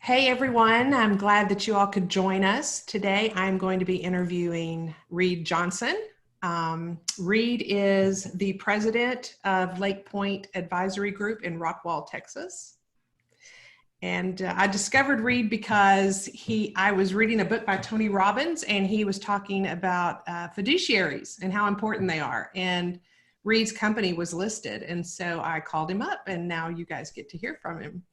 Hey everyone, I'm glad that you all could join us. Today I'm going to be interviewing Reed Johnson. Reed is the president of Lake Point Advisory Group in Rockwall, Texas. And I discovered Reed because I was reading a book by Tony Robbins, and he was talking about fiduciaries and how important they are. And Reed's company was listed. And so I called him up, and now you guys get to hear from him.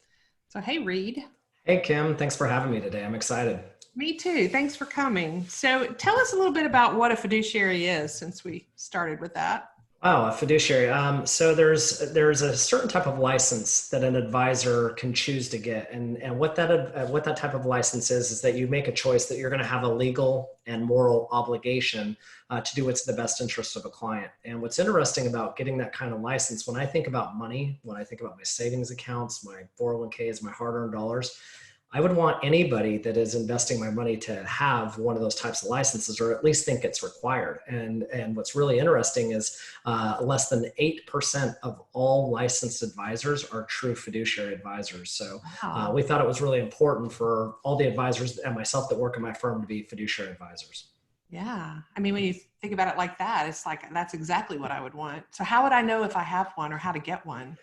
So, hey, Reed. Hey, Kim, thanks for having me today. I'm excited. Me too. Thanks for coming. So tell us a little bit about what a fiduciary is, since we started with that. Oh, a fiduciary. So there's a certain type of license that an advisor can choose to get, and what that type of license is that you make a choice that you're going to have a legal and moral obligation to do what's in the best interest of a client. And what's interesting about getting that kind of license, when I think about money, when I think about my savings accounts, my 401ks, my hard-earned dollars, I would want anybody that is investing my money to have one of those types of licenses, or at least think it's required. And what's really interesting is less than 8% of all licensed advisors are true fiduciary advisors. So Wow. we thought it was really important for all the advisors and myself that work in my firm to be fiduciary advisors. Yeah. I mean, when you think about it like that, it's like, that's exactly what I would want. So how would I know if I have one or how to get one?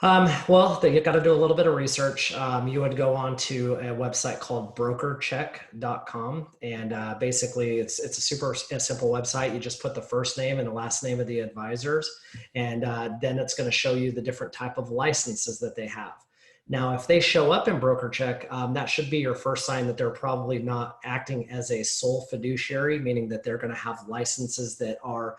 Well, you got to do a little bit of research. You would go on to a website called brokercheck.com. And basically, it's a simple website. You just put the first name and the last name of the advisors. And then it's going to show you the different type of licenses that they have. Now, if they show up in BrokerCheck, that should be your first sign that they're probably not acting as a sole fiduciary, meaning that they're going to have licenses that are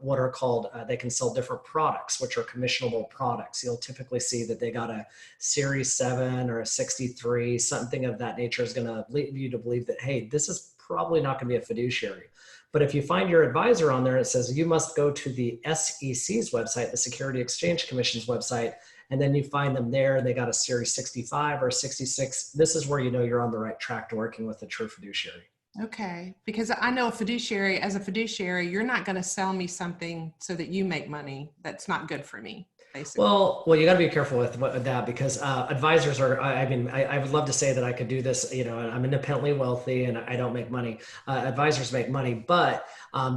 what are called, they can sell different products, which are commissionable products. You'll typically see that they got a Series 7 or a 63, something of that nature is going to lead you to believe that, hey, this is probably not going to be a fiduciary. But if you find your advisor on there, it says you must go to the SEC's website, the Security Exchange Commission's website, and then you find them there and they got a Series 65 or 66. This is where you know you're on the right track to working with a true fiduciary. Okay. Because I know as a fiduciary, you're not going to sell me something so that you make money. That's not good for me, basically. Well, you got to be careful with that because advisors are. I mean, I would love to say that I could do this. You know, I'm independently wealthy and I don't make money. Advisors make money, but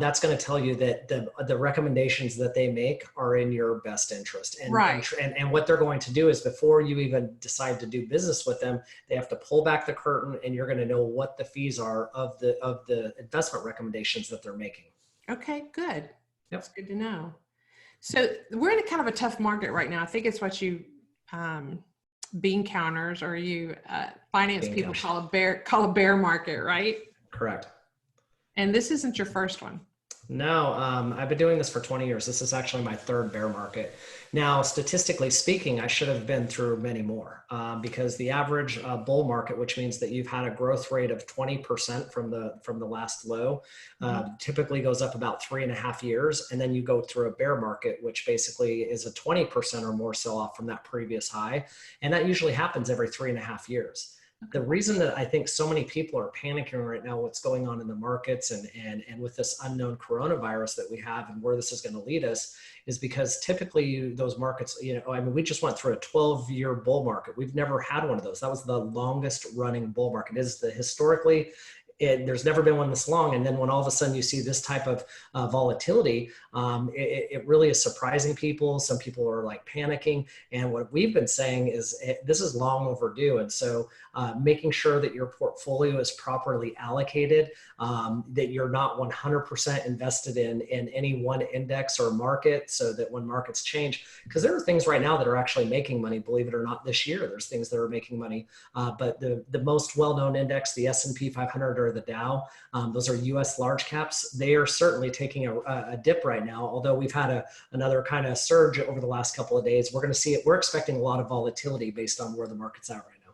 that's going to tell you that the recommendations that they make are in your best interest. Right. And what they're going to do is before you even decide to do business with them, they have to pull back the curtain, and you're going to know what the fees are of the investment recommendations that they're making. Okay, good. That's Yep. good to know. So we're in a kind of a tough market right now. I think it's what you bean counters or you finance Being people counted. call a bear market, right? Correct. And this isn't your first one. No, I've been doing this for 20 years. This is actually my third bear market. Now, statistically speaking, I should have been through many more because the average bull market, which means that you've had a growth rate of 20% from the last low, typically goes up about 3.5 years. And then you go through a bear market, which basically is a 20% or more sell off from that previous high. And that usually happens every 3.5 years. The reason that I think so many people are panicking right now, what's going on in the markets and with this unknown coronavirus that we have and where this is going to lead us, is because typically those markets, I mean, we just went through a 12-year bull market. We've never had one of those. That was the longest running bull market. It is historically, there's never been one this long. And then when all of a sudden you see this type of volatility, it really is surprising people. Some people are like panicking. And what we've been saying is this is long overdue. And so making sure that your portfolio is properly allocated, that you're not 100% invested in any one index or market, so that when markets change, because there are things right now that are actually making money, believe it or not, this year, there's things that are making money. But the most well-known index, the S&P 500 or the Dow, those are US large caps. They are certainly taking a dip right now. Although we've had another kind of surge over the last couple of days, we're going to see it. We're expecting a lot of volatility based on where the market's at right now.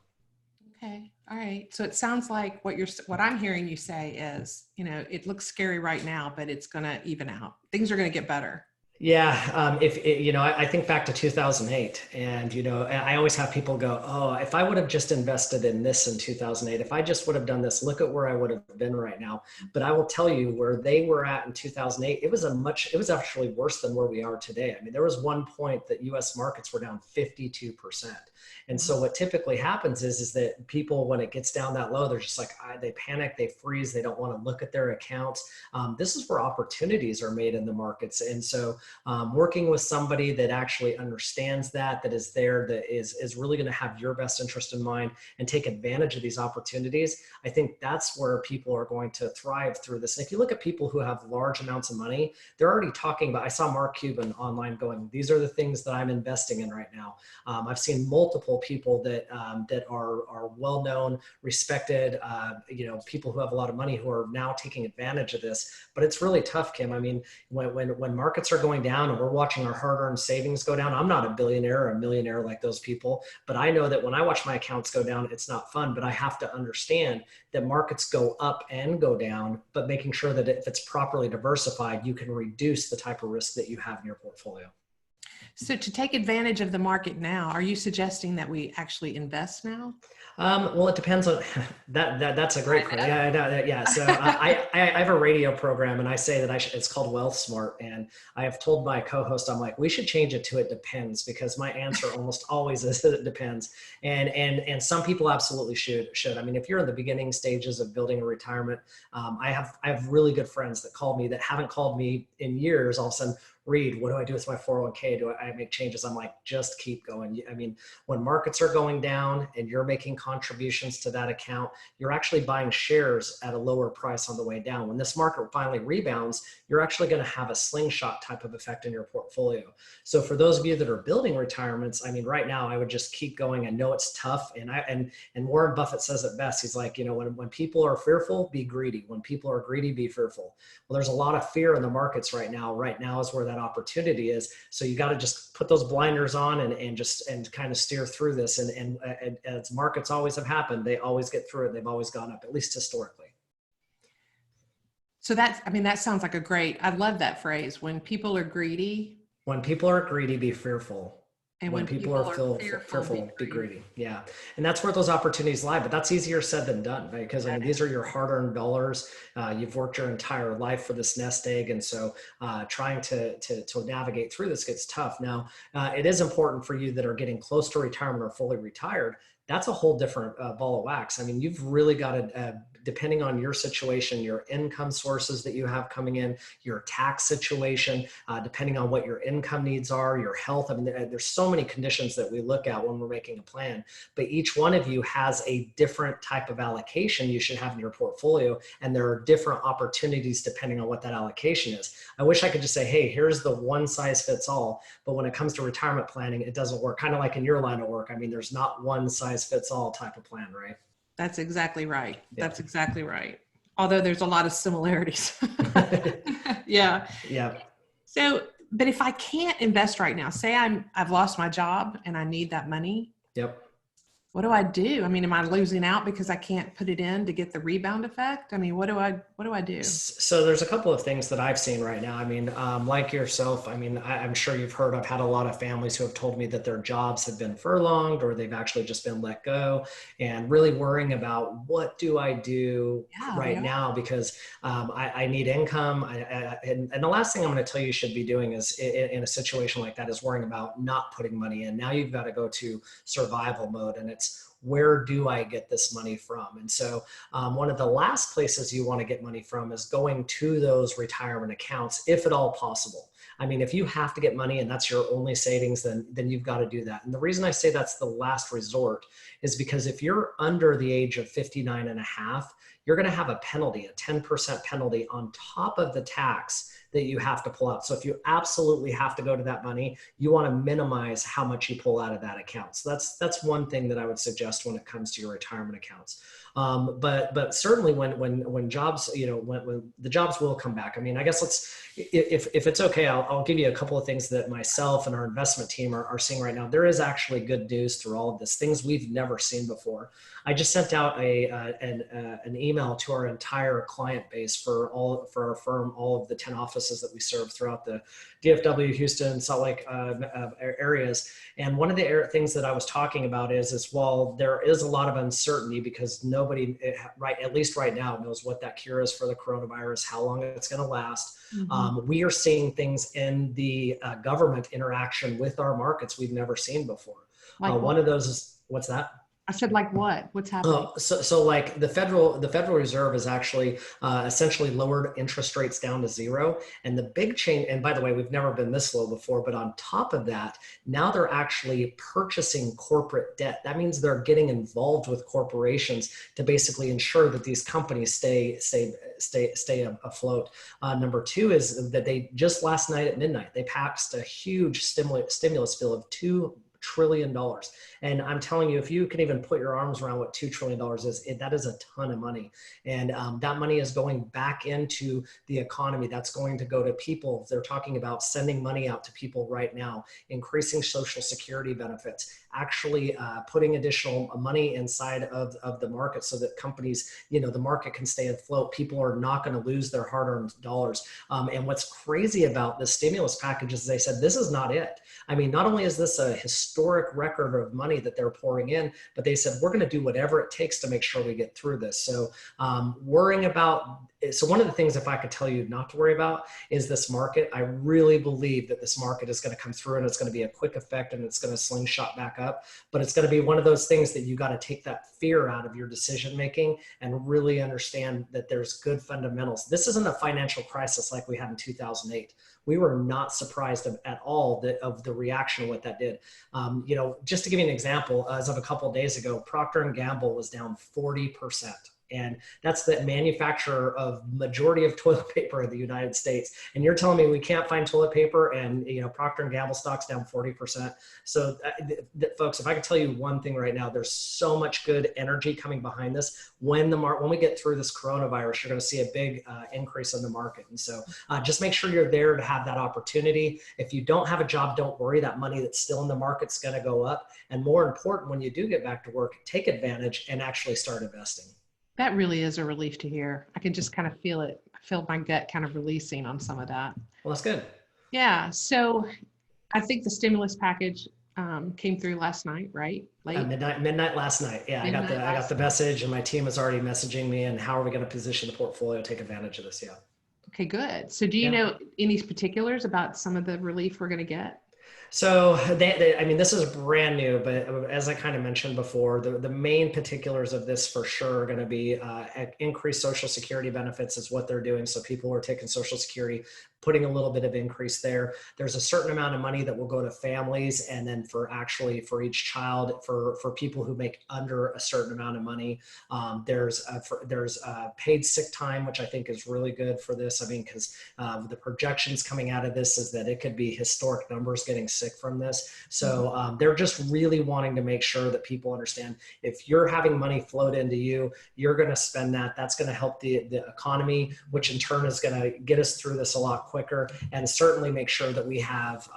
Okay. All right. So it sounds like what I'm hearing you say is, it looks scary right now, but it's going to even out. Things are going to get better. Yeah, I think back to 2008, and I always have people go, "Oh, if I would have just invested in this in 2008, if I just would have done this, look at where I would have been right now." But I will tell you, where they were at in 2008, it was actually worse than where we are today. I mean, there was one point that U.S. markets were down 52%. And so what typically happens is that people, when it gets down that low, they're just like, they panic, they freeze, they don't want to look at their accounts. This is where opportunities are made in the markets. And so working with somebody that actually understands that is there, that is really going to have your best interest in mind and take advantage of these opportunities, I think that's where people are going to thrive through this. And if you look at people who have large amounts of money, they're already talking about, I saw Mark Cuban online going, these are the things that I'm investing in right now. I've seen multiple people that are well-known, respected, people who have a lot of money who are now taking advantage of this. But it's really tough, Kim. I mean, when markets are going down and we're watching our hard-earned savings go down, I'm not a billionaire or a millionaire like those people, but I know that when I watch my accounts go down, it's not fun. But I have to understand that markets go up and go down, but making sure that if it's properly diversified, you can reduce the type of risk that you have in your portfolio. So to take advantage of the market now, are you suggesting that we actually invest now? Well, it depends on that's a great question. Yeah. So I have a radio program and I say that it's called Wealth Smart. And I have told my co-host, I'm like, we should change it to it depends, because my answer almost always is that it depends. And some people absolutely should. I mean, if you're in the beginning stages of building a retirement, I have really good friends that call me that haven't called me in years. All of a sudden, Reed, what do I do with my 401k? Do I make changes? I'm like, just keep going. I mean, when markets are going down and you're making contributions to that account, you're actually buying shares at a lower price on the way down. When this market finally rebounds, you're actually going to have a slingshot type of effect in your portfolio. So for those of you that are building retirements, I mean, right now I would just keep going. I know it's tough. And Warren Buffett says it best. He's like, when people are fearful, be greedy. When people are greedy, be fearful. Well, there's a lot of fear in the markets right now. Right now is where that opportunity is. So you got to just put those blinders on and kind of steer through this. And as markets always have happened, they always get through it. They've always gone up, at least historically. So that sounds like I love that phrase. When people are greedy. When people are greedy, be fearful. And when people are fearful, be greedy. Yeah. And that's where those opportunities lie, but that's easier said than done, right? Because I mean, these are your hard-earned dollars. You've worked your entire life for this nest egg. And so trying to navigate through this gets tough. Now, it is important for you that are getting close to retirement or fully retired. That's a whole different ball of wax. I mean, you've really got to, depending on your situation, your income sources that you have coming in, your tax situation, depending on what your income needs are, your health. I mean, there's so many conditions that we look at when we're making a plan, but each one of you has a different type of allocation you should have in your portfolio. And there are different opportunities depending on what that allocation is. I wish I could just say, hey, here's the one size fits all. But when it comes to retirement planning, it doesn't work. Kind of like in your line of work. I mean, there's not one size fits all type of plan, right? That's exactly right. Yeah. That's exactly right. Although there's a lot of similarities. Yeah. Yeah. So, but if I can't invest right now, say I've lost my job and I need that money. Yep. What do I do? I mean, am I losing out because I can't put it in to get the rebound effect? I mean, what do I do? So there's a couple of things that I've seen right now. I mean, like yourself, I mean, I'm sure you've heard, I've had a lot of families who have told me that their jobs have been furloughed or they've actually just been let go, and really worrying about what do I do now, because I need income. And the last thing I'm going to tell you should be doing is in a situation like that is worrying about not putting money in. Now you've got to go to survival mode, and it's where do I get this money from? And so one of the last places you want to get money from is going to those retirement accounts, if at all possible. I mean, if you have to get money and that's your only savings, then you've got to do that. And the reason I say that's the last resort is because if you're under the age of 59 and a half, you're going to have a penalty, a 10% penalty on top of the tax that you have to pull out. So if you absolutely have to go to that money, you want to minimize how much you pull out of that account. So that's one thing that I would suggest when it comes to your retirement accounts. But certainly when jobs, when the jobs will come back. I mean, I guess if it's okay, I'll give you a couple of things that myself and our investment team are seeing right now. There is actually good news through all of this, things we've never seen before. I just sent out an email to our entire client base for our firm, all of the 10 offices that we serve throughout the DFW, Houston, Salt Lake areas. And one of the things that I was talking about is while there is a lot of uncertainty because nobody, at least right now, knows what that cure is for the coronavirus, how long it's going to last. Mm-hmm. We are seeing things in the government interaction with our markets we've never seen before. Like One what? of those is, what's that? I said, like what? What's happening? So like the Federal Reserve has actually essentially lowered interest rates down to zero. And the big change, and by the way, we've never been this low before, but on top of that, now they're actually purchasing corporate debt. That means they're getting involved with corporations to basically ensure that these companies stay afloat. Number two is that they just last night at midnight, they passed a huge stimulus bill of $2 trillion. And I'm telling you, if you can even put your arms around what $2 trillion is, that is a ton of money. And that money is going back into the economy. That's going to go to people. They're talking about sending money out to people right now, increasing Social Security benefits, actually putting additional money inside of the market so that companies, the market can stay afloat. People are not going to lose their hard-earned dollars. And what's crazy about this stimulus package is they said, this is not it. I mean, not only is this a historic record of money that they're pouring in, but they said, we're going to do whatever it takes to make sure we get through this. So one of the things, if I could tell you not to worry about, is this market. I really believe that this market is going to come through and it's going to be a quick effect and it's going to slingshot back up. But it's going to be one of those things that you got to take that fear out of your decision making and really understand that there's good fundamentals. This isn't a financial crisis like we had in 2008. We were not surprised at all of the reaction of what that did. Just to give you an example, as of a couple of days ago, Procter & Gamble was down 40%. And that's the manufacturer of majority of toilet paper in the United States. And you're telling me we can't find toilet paper and, Procter & Gamble stock's down 40%. So folks, if I could tell you one thing right now, there's so much good energy coming behind this. When we get through this coronavirus, you're going to see a big increase in the market. And so just make sure you're there to have that opportunity. If you don't have a job, don't worry. That money that's still in the market's going to go up. And more important, when you do get back to work, take advantage and actually start investing. That really is a relief to hear. I can just kind of feel it. I feel my gut kind of releasing on some of that. Well, that's good. Yeah. So I think the stimulus package came through last night, right? Late? Midnight last night. Yeah, I got the message, and my team is already messaging me. And how are we going to position the portfolio, take advantage of this? Yeah. Okay, good. So do you know any particulars about some of the relief we're going to get? So this is brand new, but as I kind of mentioned before, the main particulars of this for sure are going to be increased Social Security benefits is what they're doing. So people who are taking Social Security, putting a little bit of increase there. There's a certain amount of money that will go to families, and then for each child, for people who make under a certain amount of money. There's paid sick time, which I think is really good for this. I mean, because the projections coming out of this is that it could be historic numbers getting sick from this. So they're just really wanting to make sure that people understand if you're having money flowed into you, you're going to spend that. That's going to help the economy, which in turn is going to get us through this a lot quicker, and certainly make sure that we have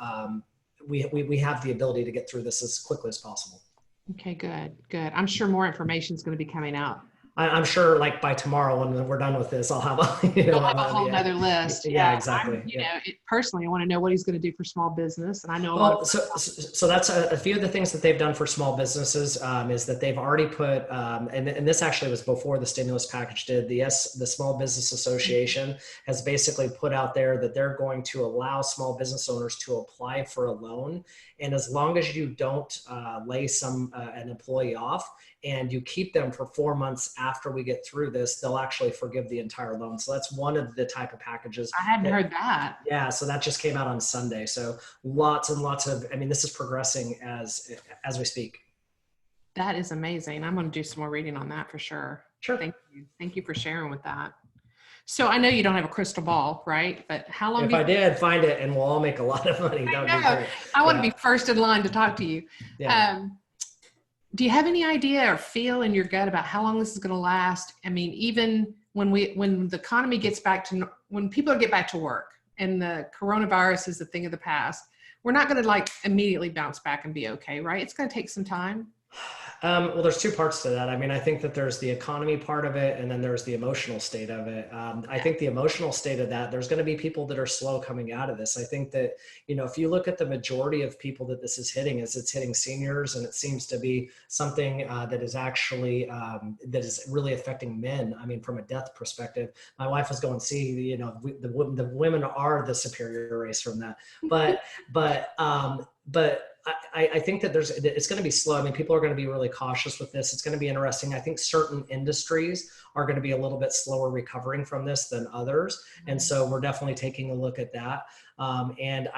the ability to get through this as quickly as possible. Okay, good. I'm sure more information is going to be coming out. I'm sure like by tomorrow when we're done with this, I'll have a whole other list. Yeah, exactly. Personally, I want to know what he's going to do for small business. And I know so that's a few of the things that they've done for small businesses is that they've already put, and this actually was before the stimulus package did, the Small Business Association has basically put out there that they're going to allow small business owners to apply for a loan. And as long as you don't lay an employee off and you keep them for 4 months after we get through this, they'll actually forgive the entire loan. So that's one of the type of packages. I hadn't heard that. Yeah, so that just came out on Sunday. So lots and lots of, this is progressing as we speak. That is amazing. I'm going to do some more reading on that for sure. Sure. Thank you. Thank you for sharing with that. So I know you don't have a crystal ball, right? But how long? If I did, find it and we'll all make a lot of money. That would be great. I want to be first in line to talk to you. Yeah. Do you have any idea or feel in your gut about how long this is going to last? I mean, even when the economy gets back to, when people get back to work and the coronavirus is a thing of the past, we're not going to immediately bounce back and be okay, right? It's going to take some time. Well, there's two parts to that. I think that there's the economy part of it, and then there's the emotional state of it. I think the emotional state of that, there's going to be people that are slow coming out of this. I think that, if you look at the majority of people that this is hitting, it's hitting seniors, and it seems to be something that is actually, that is really affecting men. From a death perspective, my wife was going, see, the women are the superior race from that. But I think that it's going to be slow. I mean, people are going to be really cautious with this. It's going to be interesting. I think certain industries are going to be a little bit slower recovering from this than others. And so we're definitely taking a look at that. And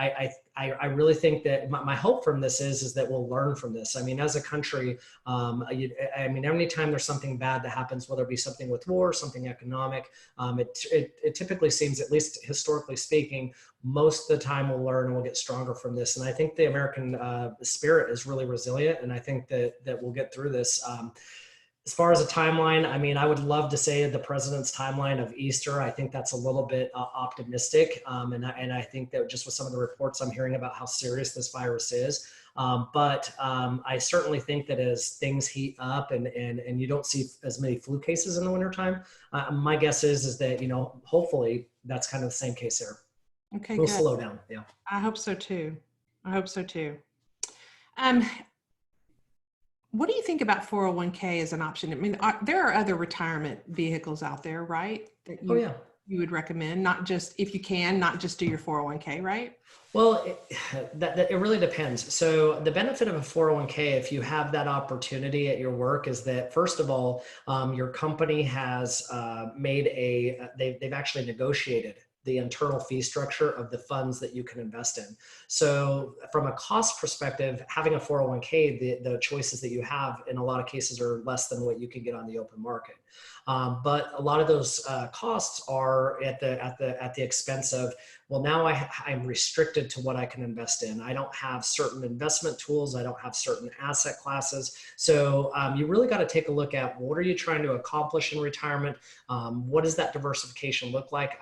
I really think that my hope from this is that we'll learn from this. I mean, as a country, I mean, anytime there's something bad that happens, whether it be something with war, something economic, it typically seems, at least historically speaking, most of the time we'll learn and we'll get stronger from this. And I think the American spirit is really resilient. And I think that we'll get through this. As far as a timeline, I mean, I would love to say the president's timeline of Easter. I think that's a little bit optimistic. And I think that just with some of the reports I'm hearing about how serious this virus is, but I certainly think that as things heat up and you don't see as many flu cases in the wintertime, my guess is that, you know, hopefully that's kind of the same case here. Okay, We'll good. slow down. Yeah. I hope so too. I hope so too. What do you think about 401k as an option? I mean, there are other retirement vehicles out there, right? That you would recommend, not just, if you can, not just do your 401k, right? Well, it really depends. So the benefit of a 401k, if you have that opportunity at your work, is that first of all, your company has they've actually negotiated the internal fee structure of the funds that you can invest in. So from a cost perspective, having a 401k, the choices that you have in a lot of cases are less than what you can get on the open market. But a lot of those costs are at the expense of, well, now I'm restricted to what I can invest in. I don't have certain investment tools. I don't have certain asset classes. So you really got to take a look at, what are you trying to accomplish in retirement? What does that diversification look like?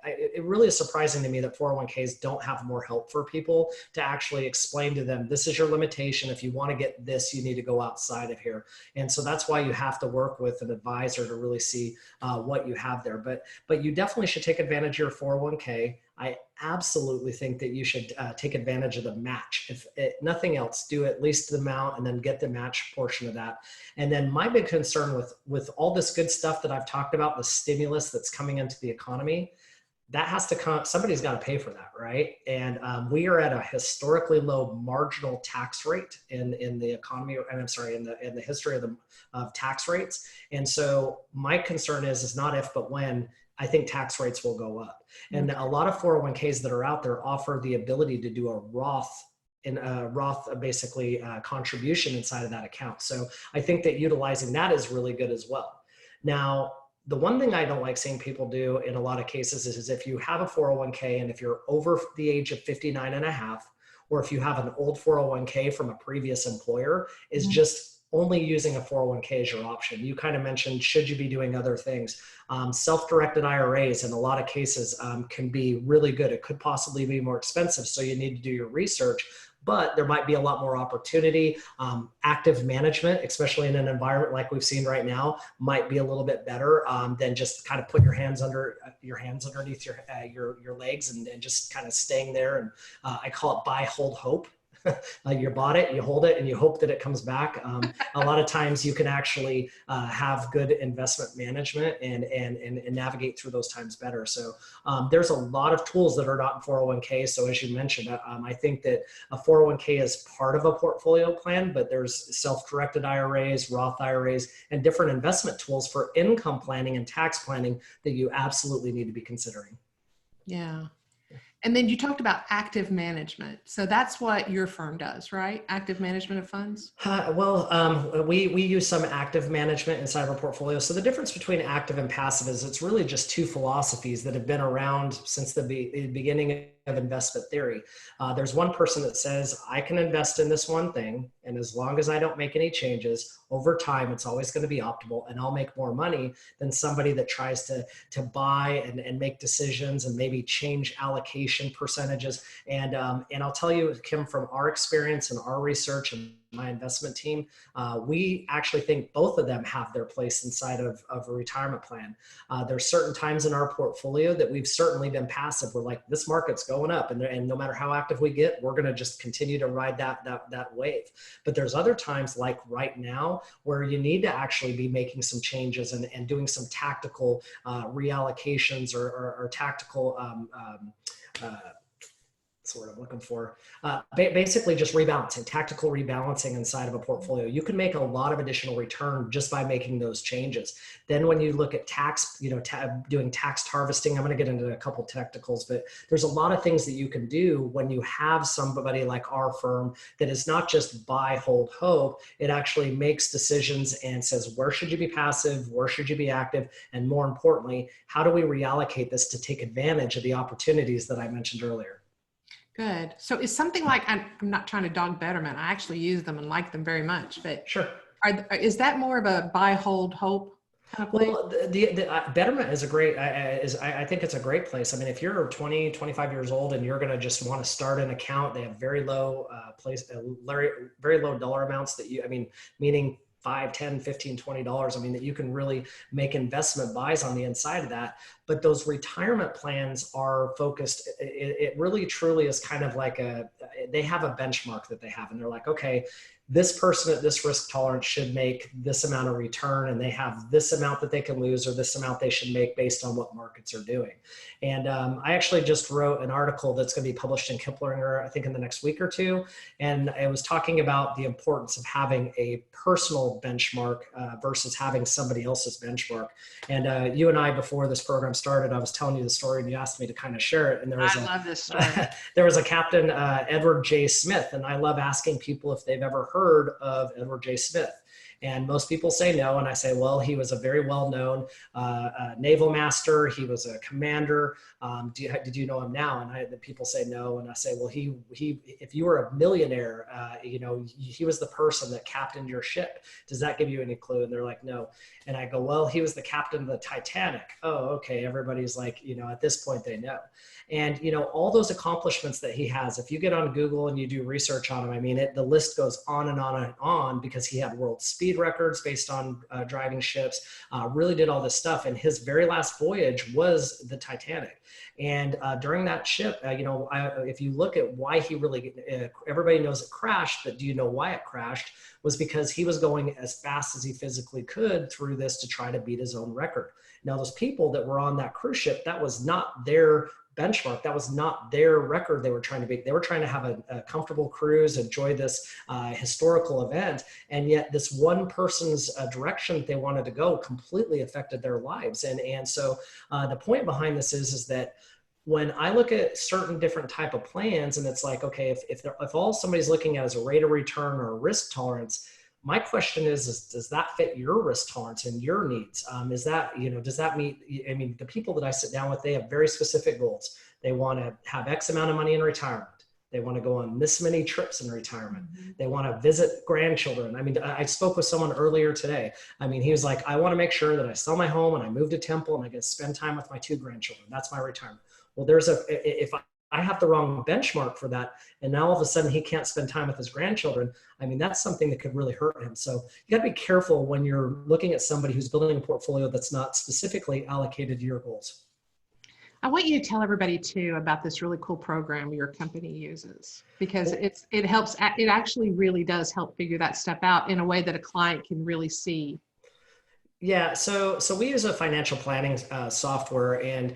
It really is surprising to me that 401ks don't have more help for people to actually explain to them, this is your limitation. If you want to get this, you need to go outside of here. And so that's why you have to work with an advisor to really see what you have there. But you definitely should take advantage of your 401k. I absolutely think that you should take advantage of the match. If nothing else, do at least the amount and then get the match portion of that. And then my big concern with all this good stuff that I've talked about, the stimulus that's coming into the economy, that has to come, somebody's got to pay for that, right? And we are at a historically low marginal tax rate in the economy, and I'm sorry, in the history of tax rates. And so my concern is not if, but when. I think tax rates will go up. And a lot of 401ks that are out there offer the ability to do a Roth basically contribution inside of that account. So I think that utilizing that is really good as well. Now, the one thing I don't like seeing people do in a lot of cases is if you have a 401k and if you're over the age of 59 and a half, or if you have an old 401k from a previous employer, is just only using a 401k as your option. You kind of mentioned, should you be doing other things? Self-directed IRAs in a lot of cases can be really good. It could possibly be more expensive, so you need to do your research, but there might be a lot more opportunity. Active management, especially in an environment like we've seen right now, might be a little bit better than just kind of put your hands underneath your legs and just kind of staying there. And I call it buy, hold, hope. You bought it, you hold it, and you hope that it comes back. A lot of times you can actually have good investment management and navigate through those times better. So there's a lot of tools that are not in 401k. So as you mentioned, I think that a 401k is part of a portfolio plan, but there's self-directed IRAs, Roth IRAs, and different investment tools for income planning and tax planning that you absolutely need to be considering. Yeah. And then you talked about active management. So that's what your firm does, right? Active management of funds? We use some active management inside of our portfolio. So the difference between active and passive is it's really just two philosophies that have been around since the beginning of investment theory. There's one person that says, I can invest in this one thing, and as long as I don't make any changes, over time, it's always going to be optimal, and I'll make more money than somebody that tries to buy and make decisions and maybe change allocation percentages. And I'll tell you, Kim, from our experience and our research and my investment team, we actually think both of them have their place inside of a retirement plan. There's certain times in our portfolio that we've certainly been passive. We're like, this market's going up, and no matter how active we get, we're going to just continue to ride that wave. But there's other times, like right now, where you need to actually be making some changes and doing some tactical reallocations or tactical That's what I'm looking for. Basically just rebalancing, tactical rebalancing inside of a portfolio. You can make a lot of additional return just by making those changes. Then when you look at tax, doing tax harvesting, I'm going to get into a couple technicals, but there's a lot of things that you can do when you have somebody like our firm that is not just buy, hold, hope. It actually makes decisions and says, where should you be passive? Where should you be active? And more importantly, how do we reallocate this to take advantage of the opportunities that I mentioned earlier? Good. So is something like, I'm not trying to dog Betterment. I actually use them and like them very much, but Sure. Is that more of a buy, hold, hope kind of place? Well, the Betterment is a great, I think it's a great place. I mean, if you're 20, 25 years old and you're going to just want to start an account, they have very low very low dollar amounts meaning 5, 10, 15, $20. I mean, that you can really make investment buys on the inside of that. But those retirement plans are focused. It really truly is kind of like they have a benchmark that they have, and they're like, okay, this person at this risk tolerance should make this amount of return, and they have this amount that they can lose or this amount they should make based on what markets are doing. And I actually just wrote an article that's going to be published in Kiplinger, I think in the next week or two. And I was talking about the importance of having a personal benchmark versus having somebody else's benchmark. And you and I, before this program started, I was telling you the story and you asked me to kind of share it. And I love this story. There was a Captain Edward J. Smith, and I love asking people if they've ever heard of Edward J. Smith. And most people say no. And I say, well, he was a very well-known naval master. He was a commander. Did you know him now? And the people say no. And I say, well, if you were a millionaire, he was the person that captained your ship. Does that give you any clue? And they're like, no. And I go, well, he was the captain of the Titanic. Oh, okay. Everybody's like, at this point they know. And, all those accomplishments that he has, if you get on Google and you do research on him, I mean, the list goes on and on and on, because he had world speed records based on driving ships, really did all this stuff. And his very last voyage was the Titanic. And during that ship, if you look at why he really, everybody knows it crashed, but do you know why it crashed? Was because he was going as fast as he physically could through this to try to beat his own record. Now, those people that were on that cruise ship, that was not their benchmark. That was not their record they were trying to beat. They were trying to have a comfortable cruise, enjoy this historical event. And yet this one person's direction that they wanted to go completely affected their lives. And so the point behind this is that when I look at certain different type of plans, and it's like, okay, if all somebody's looking at is a rate of return or a risk tolerance, my question is does that fit your risk tolerance and your needs? Does that meet, the people that I sit down with, they have very specific goals. They want to have X amount of money in retirement. They want to go on this many trips in retirement. Mm-hmm. They want to visit grandchildren. I spoke with someone earlier today. He was like, I want to make sure that I sell my home and I move to Temple and I get to spend time with my 2 grandchildren. That's my retirement. Well, if I have the wrong benchmark for that, and now all of a sudden he can't spend time with his grandchildren, that's something that could really hurt him. So you got to be careful when you're looking at somebody who's building a portfolio that's not specifically allocated to your goals. I want you to tell everybody too about this really cool program your company uses, because it helps. It actually really does help figure that stuff out in a way that a client can really see. Yeah, so we use a financial planning software, and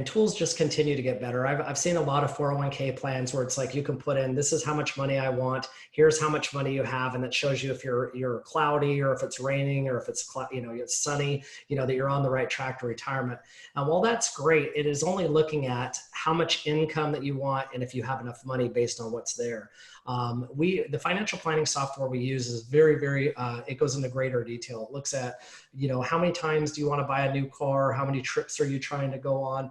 tools just continue to get better. I've seen a lot of 401k plans where it's like you can put in, this is how much money I want, here's how much money you have, and it shows you if you're cloudy or if it's raining or if it's it's sunny, that you're on the right track to retirement. While that's great, it is only looking at how much income that you want and if you have enough money based on what's there. The financial planning software we use is very, very, it goes into greater detail. It looks at, how many times do you want to buy a new car? How many trips are you trying to go on?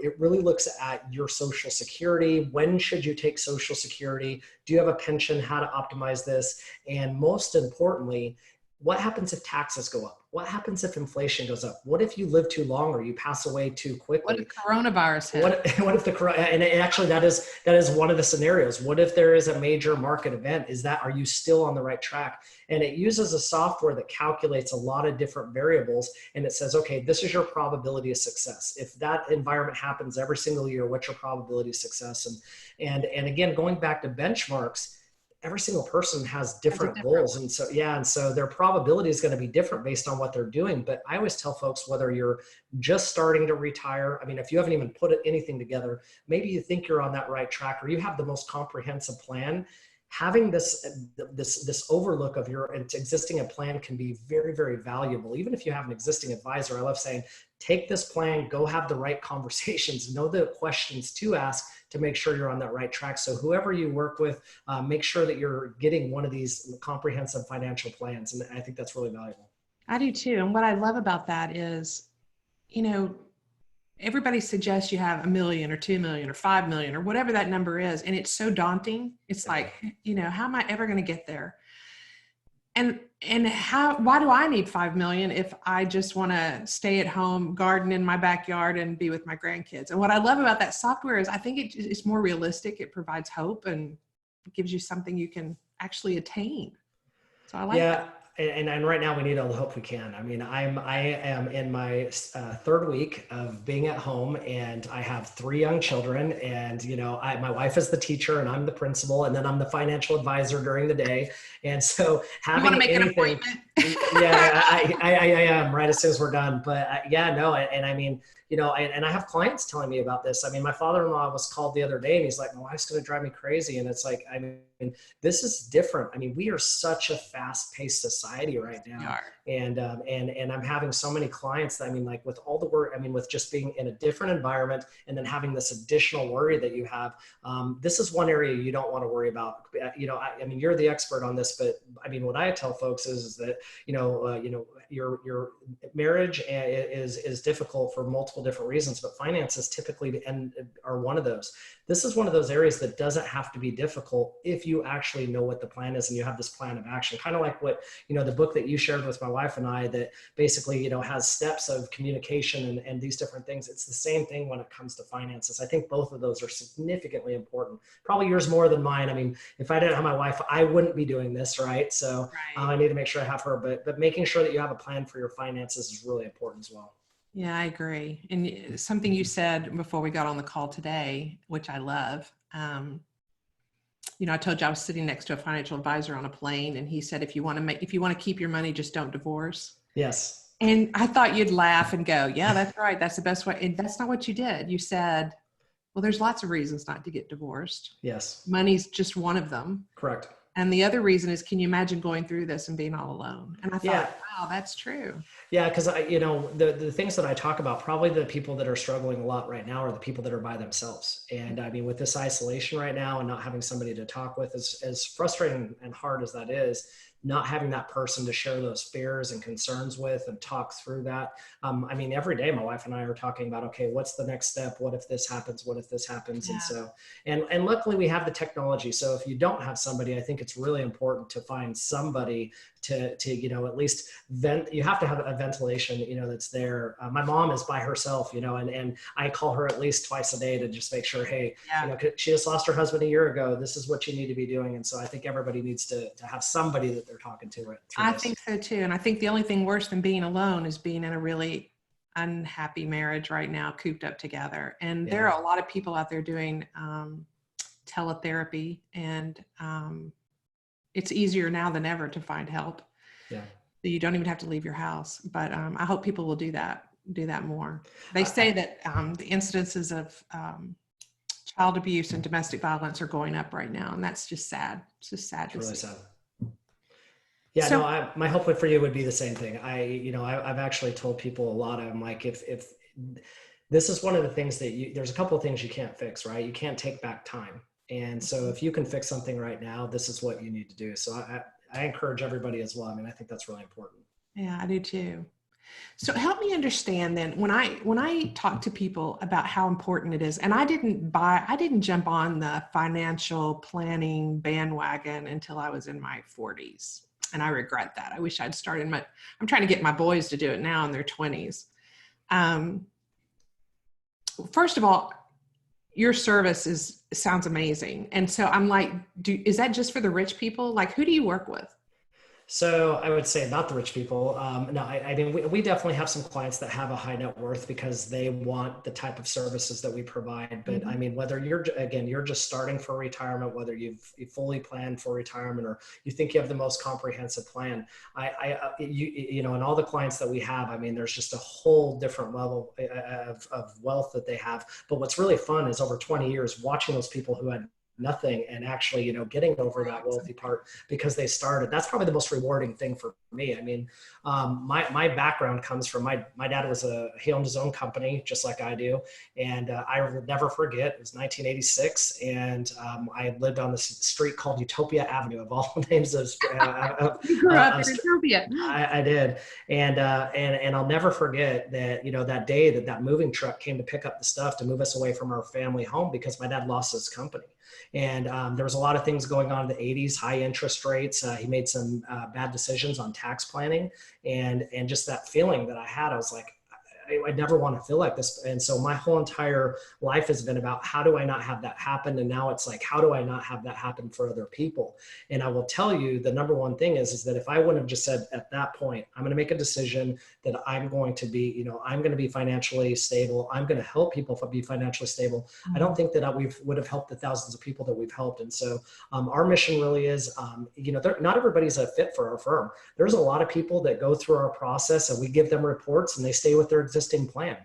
It really looks at your Social Security. When should you take Social Security? Do you have a pension? How to optimize this? And most importantly, what happens if taxes go up? What happens if inflation goes up? What if you live too long or you pass away too quickly? What if coronavirus hit? What if and actually that is one of the scenarios. What if there is a major market event? Are you still on the right track? And it uses a software that calculates a lot of different variables, and it says, okay, this is your probability of success. If that environment happens every single year, what's your probability of success? And again, going back to benchmarks, every single person has That's a different different goals. one. And so, yeah. And so their probability is going to be different based on what they're doing. But I always tell folks, whether you're just starting to retire, I mean, if you haven't even put anything together, maybe you think you're on that right track, or you have the most comprehensive plan. Having this overlook of your existing plan can be very, very valuable. Even if you have an existing advisor, I love saying, take this plan, go have the right conversations, know the questions to ask to make sure you're on that right track. So whoever you work with, make sure that you're getting one of these comprehensive financial plans. And I think that's really valuable. I do too. And what I love about that is, you know, everybody suggests you have 1 million or 2 million or 5 million or whatever that number is. And it's so daunting. It's like, you know, how am I ever going to get there? And why do I need 5 million if I just want to stay at home, garden in my backyard and be with my grandkids? And what I love about that software is I think it's more realistic. It provides hope and gives you something you can actually attain. So I like that. And right now we need all the hope we can. I mean, I am in my third week of being at home, and I have 3 young children, and my wife is the teacher and I'm the principal, and then I'm the financial advisor during the day. And so having you want to make anything, an appointment? yeah, I am right as soon as we're done. But and I mean, and I have clients telling me about this. I mean, my father-in-law was called the other day and he's like, my wife's going to drive me crazy. And it's like, I mean, this is different. I mean, we are such a fast-paced society right now. And I'm having so many clients that, I mean, like with all the work, I mean, with just being in a different environment and then having this additional worry that you have, this is one area you don't want to worry about. I mean, you're the expert on this, but I mean, what I tell folks is that, your marriage is difficult for multiple different reasons, but finances typically are one of those. This is one of those areas that doesn't have to be difficult if you actually know what the plan is and you have this plan of action. Kind of like what, the book that you shared with my wife and I that basically, has steps of communication and these different things. It's the same thing when it comes to finances. I think both of those are significantly important. Probably yours more than mine. I mean, if I didn't have my wife, I wouldn't be doing this, right? So I need to make sure I have her, but making sure that you have a plan for your finances is really important as well. Yeah, I agree. And something you said before we got on the call today, which I love, I told you I was sitting next to a financial advisor on a plane, and he said, if you want to keep your money, just don't divorce. Yes. And I thought you'd laugh and go, yeah, that's right. That's the best way. And that's not what you did. You said, well, there's lots of reasons not to get divorced. Yes. Money's just one of them. Correct. And the other reason is, can you imagine going through this and being all alone? And I thought, wow, that's true. Yeah, because the things that I talk about, probably the people that are struggling a lot right now are the people that are by themselves. And I mean, with this isolation right now and not having somebody to talk with, as frustrating and hard as that is, not having that person to share those fears and concerns with and talk through that. I mean, every day my wife and I are talking about, okay, what's the next step? What if this happens? What if this happens? Yeah. And so, and luckily we have the technology. So if you don't have somebody, I think it's really important to find somebody to at least vent. You have to have a ventilation, that's there. My mom is by herself, and I call her at least twice a day to just make sure, hey, she just lost her husband a year ago. This is what you need to be doing. And so I think everybody needs to have somebody that they're talking to. I think so too. And I think the only thing worse than being alone is being in a really unhappy marriage right now, cooped up together. And there are a lot of people out there doing teletherapy, and it's easier now than ever to find help. Yeah. You don't even have to leave your house, but I hope people will do that more. They say that the incidences of child abuse and domestic violence are going up right now. And that's just sad. It's just sad. It's really sad. Yeah, so, my hope for you would be the same thing. I've actually told people a lot. I'm like, if this is one of the things that there's a couple of things you can't fix, right? You can't take back time. And so if you can fix something right now, this is what you need to do. So I encourage everybody as well. I mean, I think that's really important. Yeah, I do too. So help me understand then, when I talk to people about how important it is, and I didn't jump on the financial planning bandwagon until I was in my 40s. And I regret that. I wish I'd started I'm trying to get my boys to do it now in their 20s. First of all, your service sounds amazing. And so I'm like, is that just for the rich people? Like, who do you work with? So I would say not the rich people. No, I mean, we definitely have some clients that have a high net worth because they want the type of services that we provide. But I mean, whether you're just starting for retirement, whether you fully planned for retirement, or you think you have the most comprehensive plan, and all the clients that we have, I mean, there's just a whole different level of wealth that they have. But what's really fun is over 20 years watching those people who had nothing and actually getting over that wealthy part because they started. That's probably the most rewarding thing for me. I mean, my background comes from my dad he owned his own company just like I do, and I will never forget, it was 1986, and I lived on this street called Utopia Avenue, of all names of You grew up in Utopia. I did. And I'll never forget that, that day that moving truck came to pick up the stuff to move us away from our family home because my dad lost his company. And there was a lot of things going on in the 80s, high interest rates. He made some bad decisions on tax planning, and just that feeling that I had, I was like, I never want to feel like this. And so my whole entire life has been about how do I not have that happen? And now it's like, how do I not have that happen for other people? And I will tell you, the number one thing is that if I wouldn't have just said at that point, I'm going to make a decision that I'm going to be, I'm going to be financially stable. I'm going to help people be financially stable. I don't think that we would have helped the thousands of people that we've helped. And so our mission really is, not everybody's a fit for our firm. There's a lot of people that go through our process and we give them reports and they stay with their existing plan.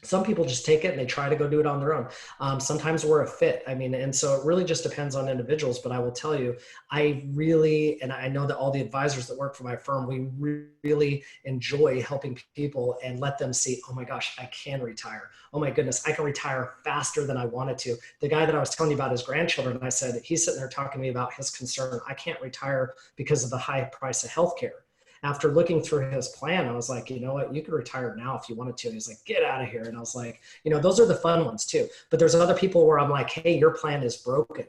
Some people just take it and they try to go do it on their own. Sometimes we're a fit. I mean, and so it really just depends on individuals. But I will tell you, and I know that all the advisors that work for my firm, we really enjoy helping people and let them see, oh my gosh, I can retire. Oh my goodness, I can retire faster than I wanted to. The guy that I was telling you about his grandchildren, I said, he's sitting there talking to me about his concern. I can't retire because of the high price of healthcare. After looking through his plan, I was like, you know what, you could retire now if you wanted to. And he's like, get out of here. And I was like, those are the fun ones too. But there's other people where I'm like, hey, your plan is broken.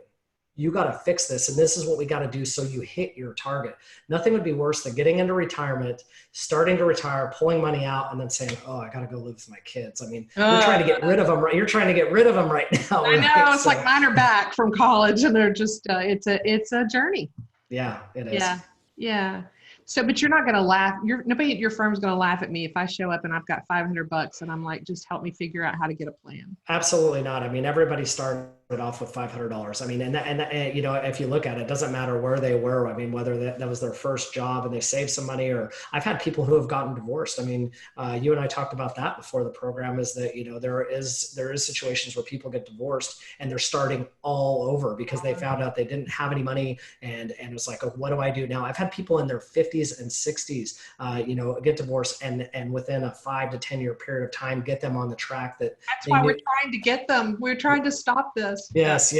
You got to fix this. And this is what we got to do so you hit your target. Nothing would be worse than getting into retirement, starting to retire, pulling money out, and then saying, oh, I got to go live with my kids. I mean, you're trying to get rid of them, right? You're trying to get rid of them right now. I know. Right? It's like mine are back from college and they're just, it's a journey. Yeah, it is. Yeah. Yeah. So, but you're not going to laugh. Nobody at your firm's going to laugh at me if I show up and I've got $500 and I'm like, just help me figure out how to get a plan. Absolutely not. I mean, everybody started off with $500. I mean, and if you look at it, it doesn't matter where they were. I mean, whether that was their first job and they saved some money, or I've had people who have gotten divorced. I mean, you and I talked about that before the program, is that, there is situations where people get divorced and they're starting all over because they found out they didn't have any money. And it was like, oh, what do I do now? I've had people in their 50s and 60s, get divorced and within a 5 to 10 year period of time, get them on the track that. That's why we're trying to get them. We're trying to stop this. Yes.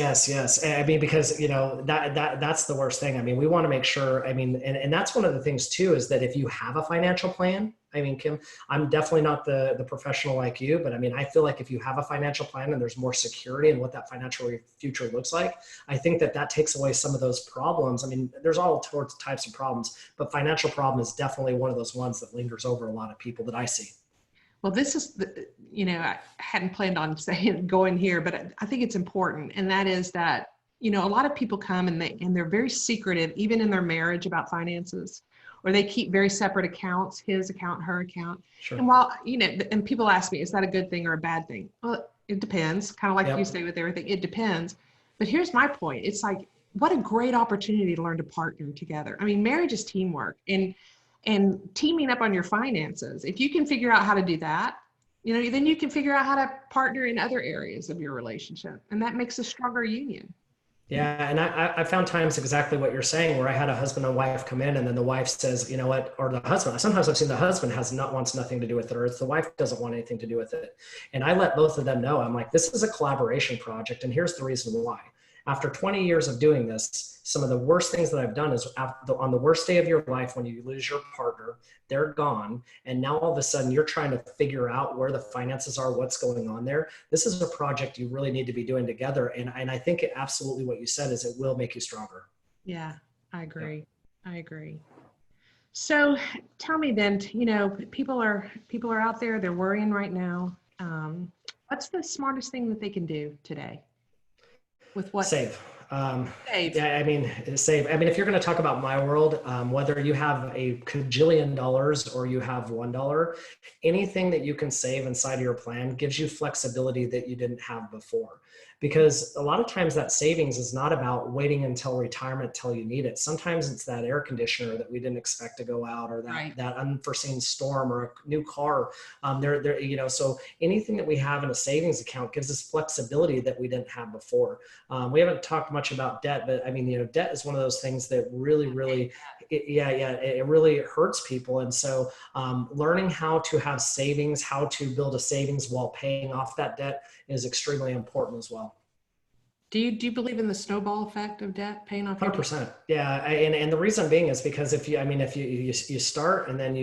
I mean, because, that's the worst thing. I mean, we want to make sure, I mean, and that's one of the things too, is that if you have a financial plan, I mean, Kim, I'm definitely not the professional like you, but I mean, I feel like if you have a financial plan and there's more security in what that financial future looks like, I think that takes away some of those problems. I mean, there's all sorts of types of problems, but financial problem is definitely one of those ones that lingers over a lot of people that I see. Well, this is, I hadn't planned on going here, but I think it's important. And that is that, a lot of people come and they're very secretive, even in their marriage, about finances, or they keep very separate accounts, his account, her account. Sure. And while, and people ask me, is that a good thing or a bad thing? Well, it depends. Kind of like you say with everything, it depends. But here's my point. It's like, what a great opportunity to learn to partner together. I mean, marriage is teamwork. And teaming up on your finances. If you can figure out how to do that, then you can figure out how to partner in other areas of your relationship. And that makes a stronger union. Yeah. And I found times exactly what you're saying, where I had a husband and wife come in and then the wife says, you know what, or the husband, sometimes I've seen the husband wants nothing to do with it, or it's the wife doesn't want anything to do with it. And I let both of them know, I'm like, this is a collaboration project. And here's the reason why. After 20 years of doing this, some of the worst things that I've done is on the worst day of your life, when you lose your partner, they're gone. And now all of a sudden you're trying to figure out where the finances are, what's going on there. This is a project you really need to be doing together. And I think absolutely what you said is it will make you stronger. Yeah, I agree. Yeah. I agree. So tell me then, people are out there, they're worrying right now. What's the smartest thing that they can do today? With what? Save. Save. Yeah, I mean, save. I mean, if you're going to talk about my world, whether you have a cajillion dollars or you have $1, anything that you can save inside of your plan gives you flexibility that you didn't have before. Because a lot of times that savings is not about waiting until retirement till you need it. Sometimes it's that air conditioner that we didn't expect to go out, or that Right. that unforeseen storm, or a new car. So anything that we have in a savings account gives us flexibility that we didn't have before. We haven't talked much about debt, but I mean, debt is one of those things that really, it really hurts people. And so learning how to have savings, how to build a savings while paying off that debt is extremely important as well. Do you believe in the snowball effect of debt, paying off your debt? 100%. Yeah. And the reason being is because if you start and then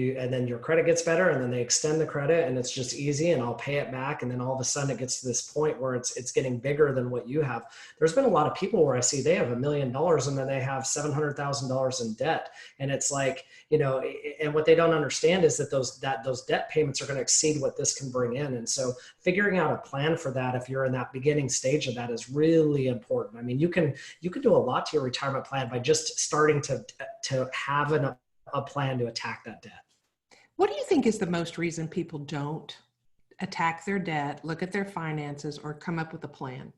your credit gets better, and then they extend the credit and it's just easy and I'll pay it back. And then all of a sudden it gets to this point where it's getting bigger than what you have. There's been a lot of people where I see they have $1 million and then they have $700,000 in debt. And it's like, and what they don't understand is that those debt payments are going to exceed what this can bring in. And so figuring out a plan for that, if you're in that beginning stage of that, is really important. I mean, you can do a lot to your retirement plan by just starting to have a plan to attack that debt. What do you think is the most reason people don't attack their debt, look at their finances, or come up with a plan?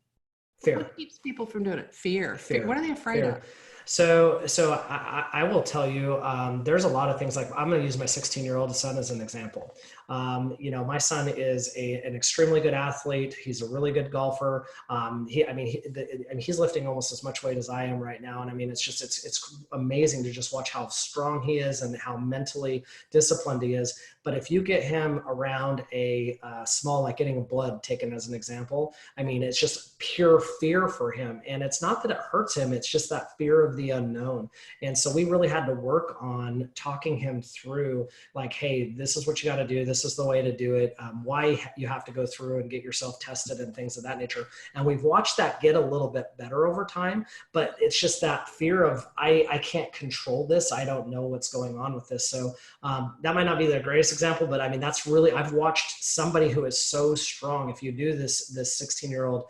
Fear. What keeps people from doing it? Fear. Fear. What are they afraid of? So I will tell you, there's a lot of things. Like, I'm going to use my 16-year-old son as an example. My son is an extremely good athlete. He's a really good golfer. He's lifting almost as much weight as I am right now. And I mean, it's amazing to just watch how strong he is and how mentally disciplined he is. But if you get him around a small, like getting blood taken as an example, I mean, it's just pure fear for him. And it's not that it hurts him. It's just that fear of the unknown. And so we really had to work on talking him through, like, hey, this is what you got to do. This is the way to do it. Why you have to go through and get yourself tested and things of that nature. And we've watched that get a little bit better over time, but it's just that fear of, I can't control this. I don't know what's going on with this. So that might not be the greatest example, but I mean, that's really, I've watched somebody who is so strong. If you do this 16-year-old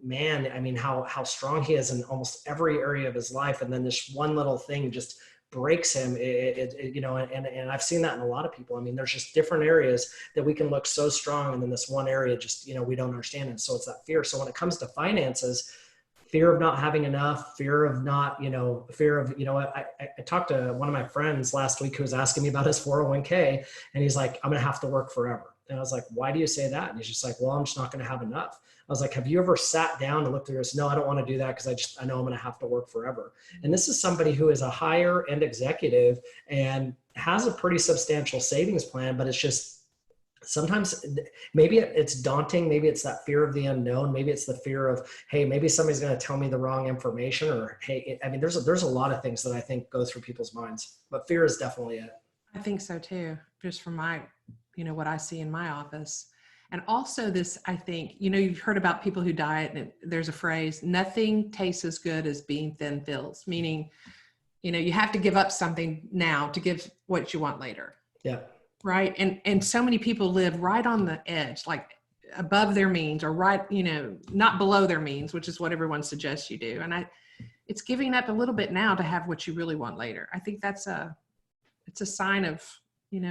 man, I mean, how strong he is in almost every area of his life. And then this one little thing just breaks him, and I've seen that in a lot of people. I mean, there's just different areas that we can look so strong, and then this one area just, we don't understand. And so it's that fear. So when it comes to finances, fear of not having enough, fear of not, I talked to one of my friends last week who was asking me about his 401k, and he's like, I'm going to have to work forever. And I was like, why do you say that? And he's just like, well, I'm just not going to have enough. I was like, have you ever sat down and looked through this? No, I don't want to do that, because I know I'm going to have to work forever. And this is somebody who is a higher end executive and has a pretty substantial savings plan, but it's just, sometimes maybe it's daunting. Maybe it's that fear of the unknown. Maybe it's the fear of, hey, maybe somebody's going to tell me the wrong information, or, hey, I mean, there's a lot of things that I think go through people's minds, but fear is definitely it. I think so too, just from my, what I see in my office. And also this, I think, you've heard about people who diet, and there's a phrase, nothing tastes as good as being thin pills, meaning, you have to give up something now to give what you want later. Yeah. Right. And so many people live right on the edge, like above their means, or right, not below their means, which is what everyone suggests you do. And it's giving up a little bit now to have what you really want later. I think it's a sign of,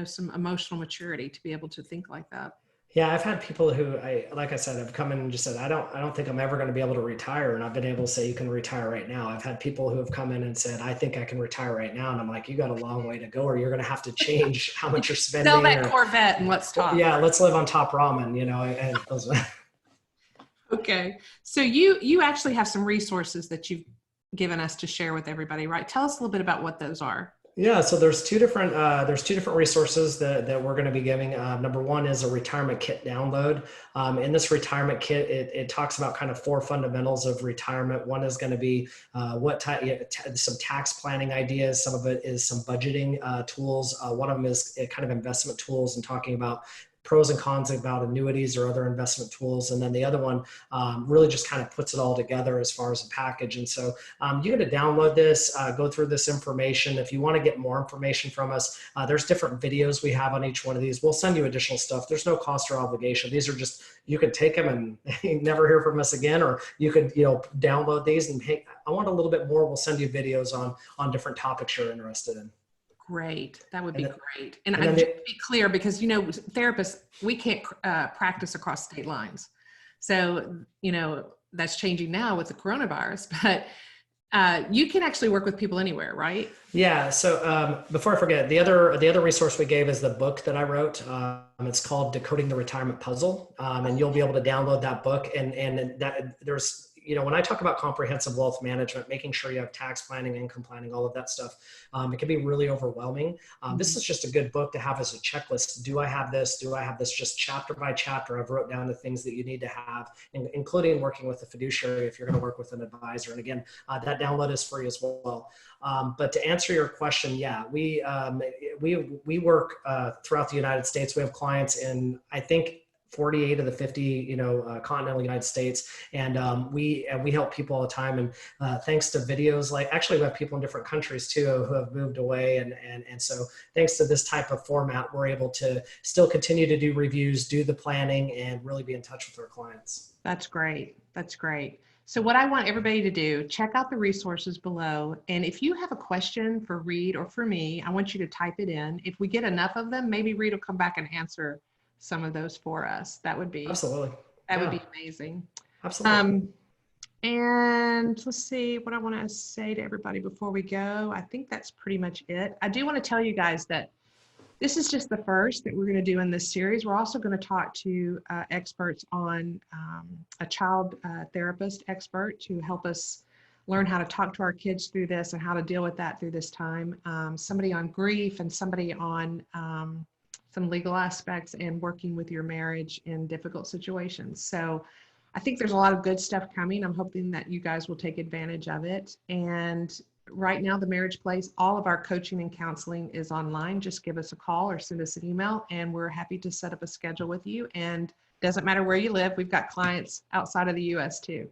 some emotional maturity to be able to think like that. Yeah, I've had people who, like I said, have come in and just said, I don't think I'm ever going to be able to retire. And I've been able to say, you can retire right now. I've had people who have come in and said, I think I can retire right now. And I'm like, you got a long way to go, or you're going to have to change how much you're spending. Sell that Corvette and let's talk. Yeah, let's live on top ramen, and those. Okay. So you actually have some resources that you've given us to share with everybody, right? Tell us a little bit about what those are. Yeah, so there's two different resources that we're going to be giving. Number one is a retirement kit download. In this retirement kit, it talks about kind of 4 fundamentals of retirement. One is going to be some tax planning ideas. Some of it is some budgeting tools. One of them is kind of investment tools and talking about pros and cons about annuities or other investment tools. And then the other one really just kind of puts it all together as far as a package. And so you're going to download this, go through this information. If you want to get more information from us, there's different videos we have on each one of these. We'll send you additional stuff. There's no cost or obligation. These are just, you can take them and never hear from us again, or you could, download these and, hey, I want a little bit more. We'll send you videos on different topics you're interested in. Great. That would be great. And then just to be clear, because, therapists, we can't practice across state lines. So, that's changing now with the coronavirus, but you can actually work with people anywhere, right? Yeah. So before I forget, the other resource we gave is the book that I wrote. It's called Decoding the Retirement Puzzle, and you'll be able to download that book. And that there's, when I talk about comprehensive wealth management, making sure you have tax planning, income planning, all of that stuff, it can be really overwhelming. This is just a good book to have as a checklist. Do I have this? Do I have this? Just chapter by chapter, I've wrote down the things that you need to have, including working with a fiduciary if you're going to work with an advisor. And again, that download is free as well. But to answer your question, yeah, we work throughout the United States. We have clients in, I think, 48 of the 50, continental United States. And we help people all the time. And thanks to videos, actually we have people in different countries too, who have moved away. And so thanks to this type of format, we're able to still continue to do reviews, do the planning, and really be in touch with our clients. That's great. That's great. So what I want everybody to do, check out the resources below. And if you have a question for Reed or for me, I want you to type it in. If we get enough of them, maybe Reed will come back and answer some of those for us. That would be absolutely. That would be amazing. Absolutely. And let's see what I want to say to everybody before we go. I think that's pretty much it. I do want to tell you guys that this is just the first that we're going to do in this series. We're also going to talk to experts on a child therapist expert to help us learn how to talk to our kids through this and how to deal with that through this time. Somebody on grief and somebody on some legal aspects and working with your marriage in difficult situations. So I think there's a lot of good stuff coming. I'm hoping that you guys will take advantage of it. And right now, the Marriage Place, all of our coaching and counseling is online. Just give us a call or send us an email, and we're happy to set up a schedule with you. And doesn't matter where you live, we've got clients outside of the US too.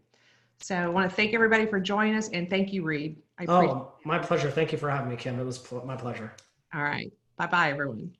So I want to thank everybody for joining us, and thank you, Reed. My pleasure. Thank you for having me, Kim. It was my pleasure. All right. Bye-bye, everyone.